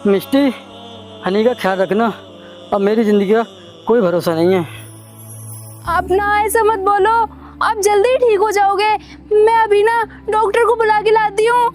मिष्टी, हनी का ख्याल रखना। अब मेरी जिंदगी का कोई भरोसा नहीं है। आप ना ऐसा मत बोलो, आप जल्दी ठीक हो जाओगे। मैं अभी ना डॉक्टर को बुला के लाती हूँ।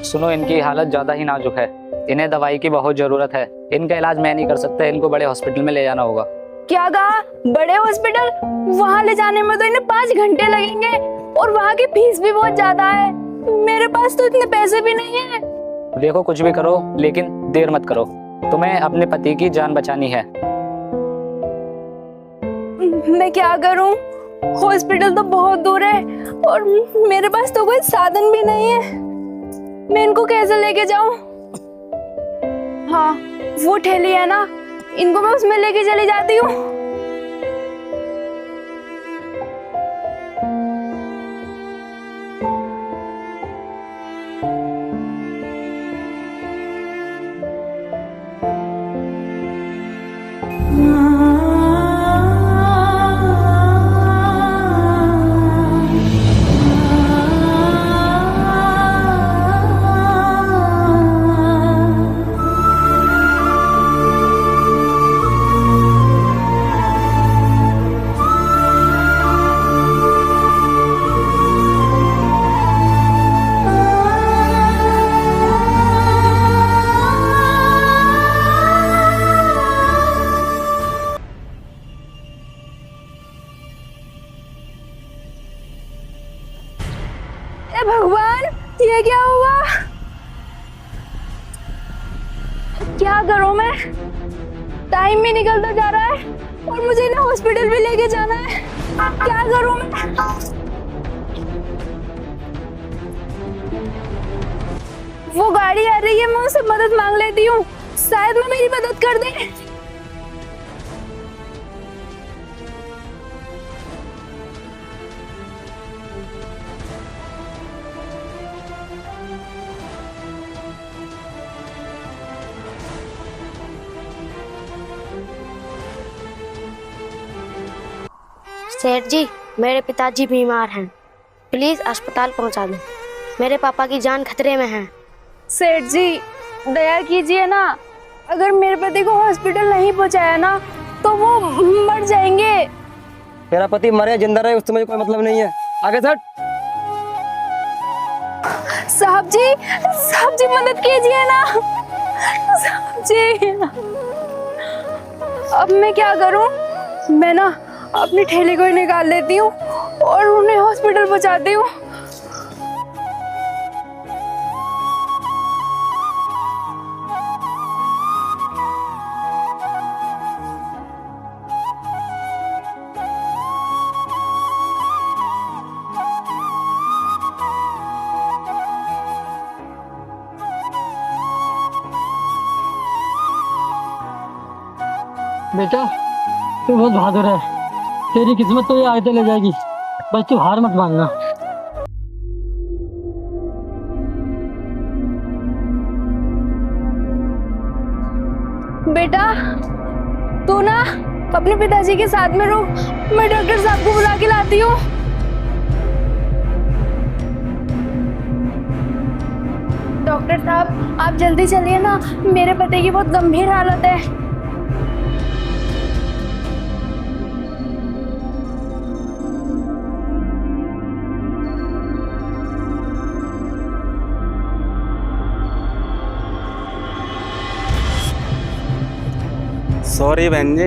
सुनो, इनकी हालत ज्यादा ही नाजुक है, इन्हें दवाई की बहुत जरूरत है। इनका इलाज मैं नहीं कर सकता, इनको बड़े हॉस्पिटल में ले जाना होगा। क्या कहा? बड़े हॉस्पिटल? वहाँ ले जाने में तो इन्हें 5 घंटे लगेंगे और वहाँ की फीस भी बहुत ज्यादा है। मेरे पास तो इतने पैसे भी नहीं है। देखो, कुछ भी करो लेकिन देर मत करो, तुम्हें अपने पति की जान बचानी है। मैं क्या करूँ? हॉस्पिटल तो बहुत दूर है और मेरे पास तो कोई साधन भी नहीं है। मैं इनको कैसे लेके जाऊं? हाँ, वो ठेली है ना, इनको मैं उसमें लेके चली जाती हूँ। ए भगवान, ये क्या हुआ? क्या करूं मैं? टाइम भी निकलता जा रहा है और मुझे ना हॉस्पिटल भी लेके जाना है। क्या करूं मैं? वो गाड़ी आ रही है, मैं उससे मदद मांग लेती हूँ, शायद वो मेरी मदद कर दे। सेठ जी, मेरे पिताजी बीमार हैं, प्लीज अस्पताल पहुंचा दें। मेरे पापा की जान खतरे में है। सेठ जी, दया कीजिए ना, अगर मेरे पति को हॉस्पिटल नहीं पहुंचाया ना तो वो मर जाएंगे। तेरा पति मरे जिंदा रहे उससे मुझे कोई मतलब नहीं है। आगे सट। साहब जी मदद कीजिए ना। साहब जी, अब मैं क्या करूं? मैं ना अपनी ठेली को ही निकाल लेती हूँ और उन्हें हॉस्पिटल पहुंचाती हूँ। बेटा, तू बहुत बहादुर है, तेरी किस्मत तो ये आगे ले जाएगी। बस तू हार मत मानना। बेटा, तू ना अपने पिताजी के साथ में रुक, मैं डॉक्टर साहब को बुला के लाती हूँ। डॉक्टर साहब, आप जल्दी चलिए ना, मेरे पति की बहुत गंभीर हालत है। सॉरी बहन जी,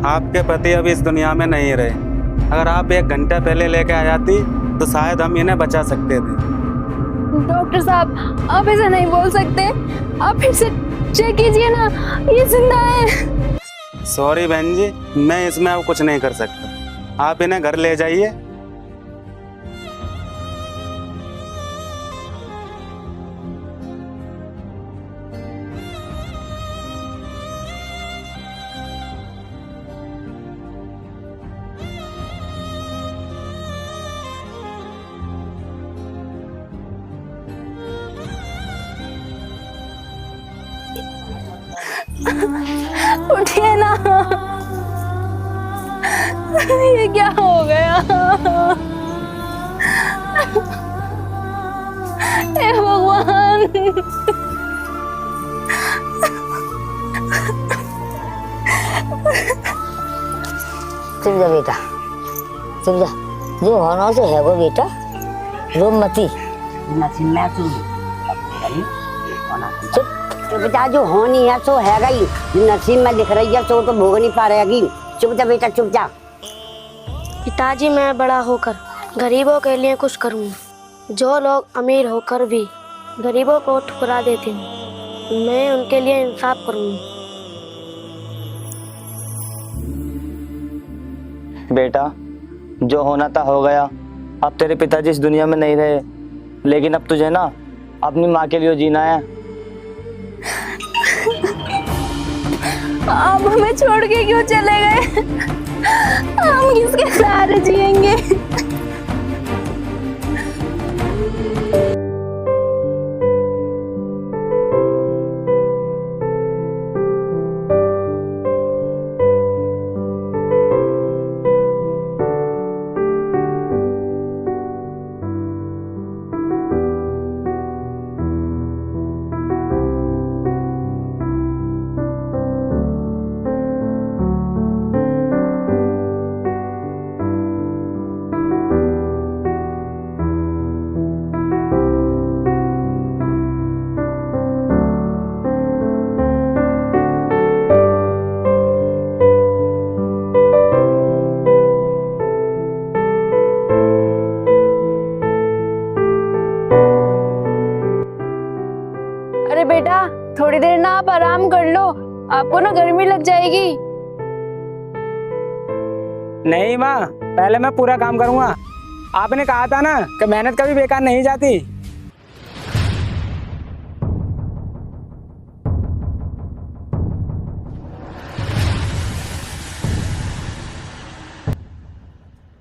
आपके पति अभी इस दुनिया में नहीं रहे। अगर आप 1 घंटा पहले लेके आ जाती तो शायद हम इन्हें बचा सकते थे। डॉक्टर साहब, आप ऐसा नहीं बोल सकते, आप फिर से चेक कीजिए ना, ये जिंदा है। सॉरी बहन जी, मैं इसमें अब कुछ नहीं कर सकता। आप इन्हें घर ले जाइए। उठिए ना। ये क्या हो गया? हे भगवान। चुप जा बेटा, चुप जा। जो होना से है वो बेटा, रो मती। चुप बेटा, जो होनी है सो है गई, नसीब में लिख रही है सो तो भोग नहीं पा रहेगी। चुप जा बेटा, चुप जा। पिताजी मैं बड़ा होकर गरीबों के लिए कुछ करूँगा। जो लोग अमीर होकर भी गरीबों को ठुकरा देते हैं, मैं उनके लिए इंसाफ करूँगा। बेटा, जो होना था हो गया। अब तेरे पिताजी इस दुनिया में नहीं रहे, लेकिन अब तुझे ना अपनी माँ के लिए जीना है। आप हमें छोड़ के क्यों चले गए? हम किसके सहारे जिएंगे? अरे बेटा, थोड़ी देर ना आप आराम कर लो, आपको ना गर्मी लग जाएगी। नहीं माँ, पहले मैं पूरा काम करूँगा। आपने कहा था ना कि मेहनत कभी बेकार नहीं जाती।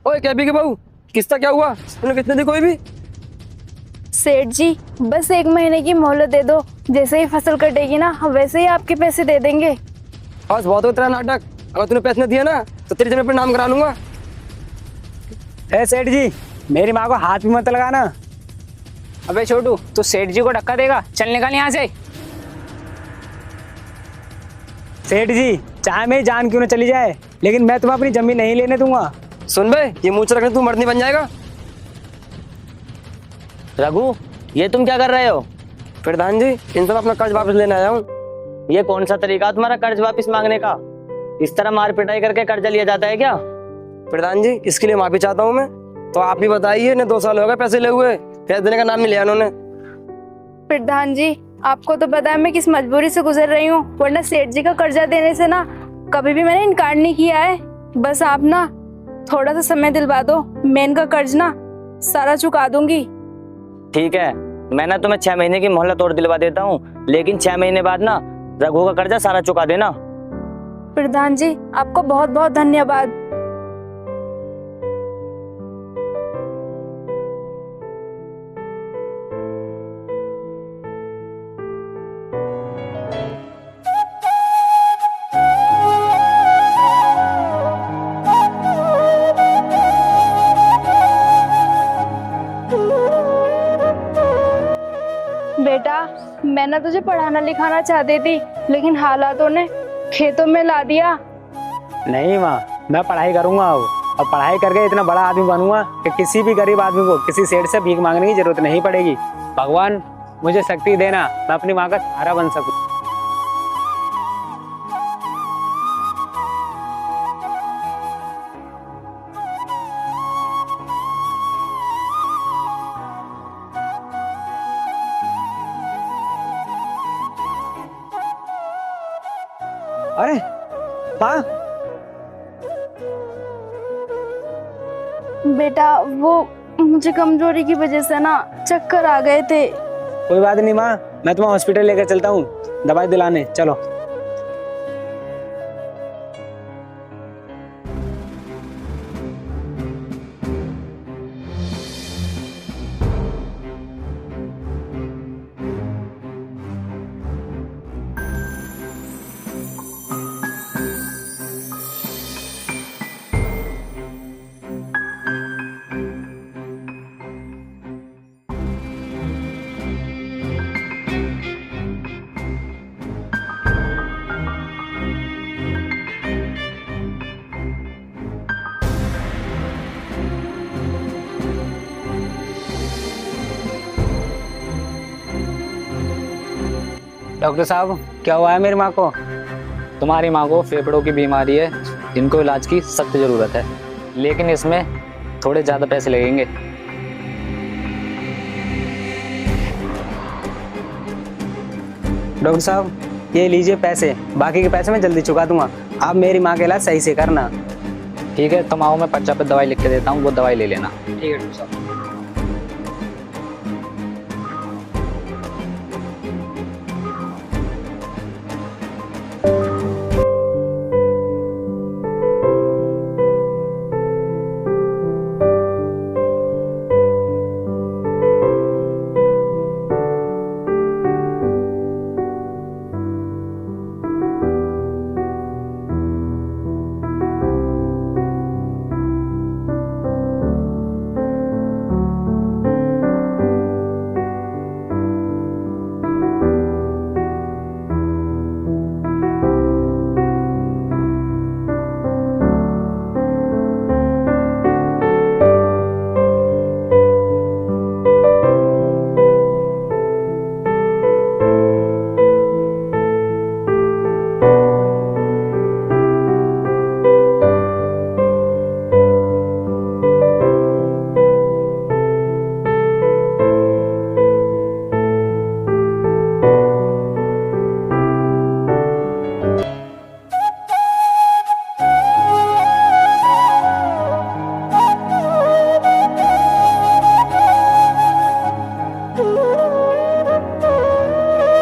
ओए कैबी के बहू, किसका क्या हुआ? तूने कितने दी कोई भी? सेठ जी, बस 1 महीने की मोहलत दे दो। जैसे ही फसल कटेगी ना, हम वैसे ही आपके पैसे दे देंगे। बस बहुत हो तेरा नाटक। अगर तूने पैसे नहीं दिए ना तो तेरी जमीन पर नाम करा लूंगा। ए सेठ जी, मेरी माँ को हाथ भी मत लगाना। अबे छोटू, तू सेठ जी को धक्का देगा? चल निकल यहाँ से। सेठ जी, चाहे मेरी जान क्यों न चली जाए, लेकिन मैं तुम्हें अपनी जमीन नहीं लेने दूंगा। सुन बे, ये मुँह रखने तू मर्द नहीं बन जाएगा। रघु, ये तुम क्या कर रहे हो? प्रधान जी, इनसे मैं अपना कर्ज वापस लेने आया हूँ। ये कौन सा तरीका तुम्हारा कर्ज वापस मांगने का? इस तरह मार पिटाई करके कर्जा लिया जाता है क्या? प्रधान जी, इसके लिए माफी चाहता हूँ मैं। तो आप ही बताइए, इन्हें 2 साल हो गए पैसे ले हुए, पैसे देने का नाम नहीं लिया उन्होंने। प्रधान जी, आपको तो पता है मैं किस मजबूरी से गुजर रही हूँ, वरना सेठ जी का कर्जा देने से ना कभी भी मैंने इनकार नहीं किया है। बस आप ना थोड़ा सा समय दिलवा दो, मैं इनका कर्ज ना सारा चुका दूंगी। ठीक है, मैं ना तुम्हें 6 महीने की मोहलत और दिलवा देता हूँ, लेकिन 6 महीने बाद ना रघु का कर्जा सारा चुका देना। प्रधान जी, आपको बहुत बहुत धन्यवाद। बेटा, मैं ना तुझे पढ़ाना लिखाना चाहती थी, लेकिन हालातों ने खेतों में ला दिया। नहीं माँ, मैं पढ़ाई करूंगा अब, और पढ़ाई करके इतना बड़ा आदमी बनूंगा कि किसी भी गरीब आदमी को किसी सेठ से भीख मांगने की जरूरत नहीं पड़ेगी। भगवान मुझे शक्ति देना, मैं अपनी माँ का सहारा बन सकूं। अरे माँ, बेटा, वो मुझे कमजोरी की वजह से ना चक्कर आ गए थे। कोई बात नहीं माँ, मैं तुम्हें हॉस्पिटल लेकर चलता हूँ दवाई दिलाने। चलो। डॉक्टर साहब क्या हुआ है मेरी माँ को? तुम्हारी माँ को फेफड़ों की बीमारी है, इनको इलाज की सख्त ज़रूरत है, लेकिन इसमें थोड़े ज़्यादा पैसे लगेंगे। डॉक्टर साहब ये लीजिए पैसे, बाकी के पैसे मैं जल्दी चुका दूंगा। आप मेरी माँ का इलाज सही से करना। ठीक है, तुम आओ, मैं पर्चा पे दवाई लिख के देता हूँ, वो दवाई ले लेना। ठीक है डॉक्टर साहब।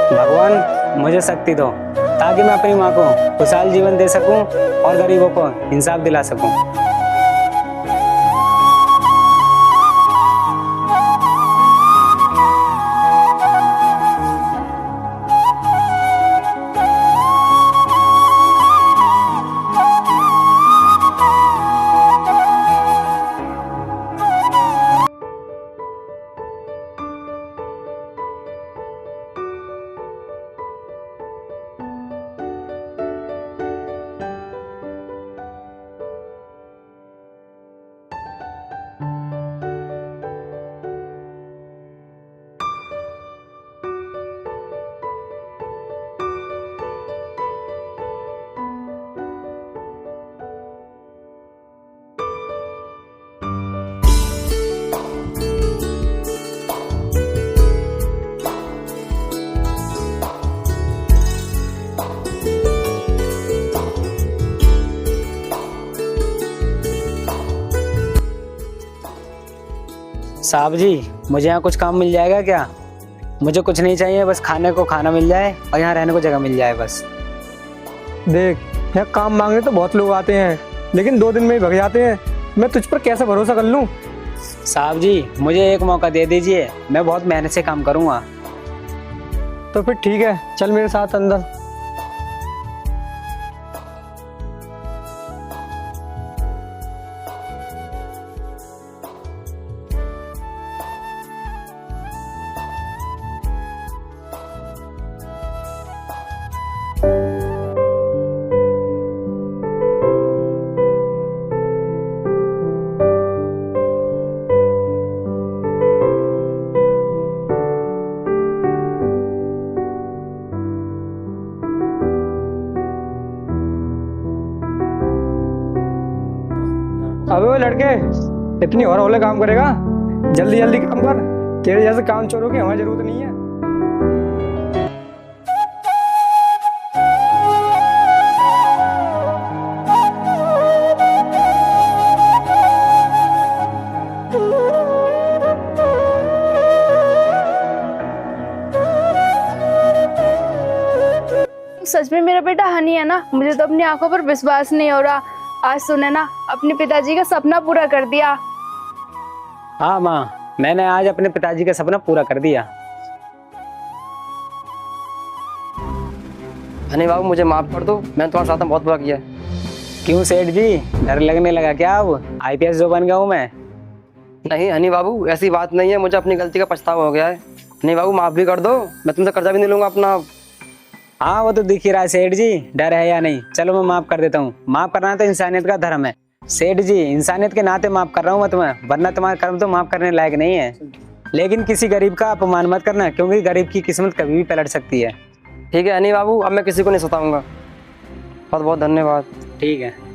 भगवान मुझे शक्ति दो ताकि मैं अपनी माँ को खुशहाल जीवन दे सकूं और गरीबों को इंसाफ दिला सकूं। साहब जी मुझे यहाँ कुछ काम मिल जाएगा क्या? मुझे कुछ नहीं चाहिए, बस खाने को खाना मिल जाए और यहाँ रहने को जगह मिल जाए बस। देख, यहाँ काम मांगने तो बहुत लोग आते हैं, लेकिन 2 दिन में ही भग जाते हैं। मैं तुझ पर कैसे भरोसा कर लूँ? साहब जी मुझे एक मौका दे दीजिए, मैं बहुत मेहनत से काम करूँगा। तो फिर ठीक है, चल मेरे साथ अंदर। अबे वो लड़के, इतनी और होले काम करेगा? जल्दी जल्दी काम कर, तेरे जैसे काम चोरों की हमें जरूरत नहीं है। सच में मेरा बेटा हनी है ना? मुझे तो अपनी आंखों पर विश्वास नहीं हो रहा। आज तूने ना अपने पिताजी का सपना पूरा कर दिया। हाँ माँ, मैंने आज अपने पिताजी का सपना पूरा कर दिया। हनी बाबू मुझे माफ कर दो, मैंने तुम्हारे साथ में बहुत बुरा किया है। क्यों सेठ जी, डर लगने लगा क्या? अब IPS जो बन गया हूँ मैं। नहीं हनी बाबू, ऐसी बात नहीं है, मुझे अपनी गलती का पछतावा हो गया है। हनी बाबू माफ भी कर दो, मैं तुमसे कर्जा भी नहीं लूंगा अपना। हाँ वो तो दिख ही रहा है सेठ जी, डर है या नहीं। चलो मैं माफ कर देता हूँ, माफ करना तो इंसानियत का धर्म है। सेठ जी इंसानियत के नाते माफ कर रहा हूँ मैं तुम्हें, वरना तुम्हारा कर्म तो माफ करने लायक नहीं है। लेकिन किसी गरीब का अपमान मत करना, क्योंकि गरीब की किस्मत कभी भी पलट सकती है। ठीक है नहीं बाबू, अब मैं किसी को नहीं सताऊंगा। बहुत बहुत धन्यवाद। ठीक है।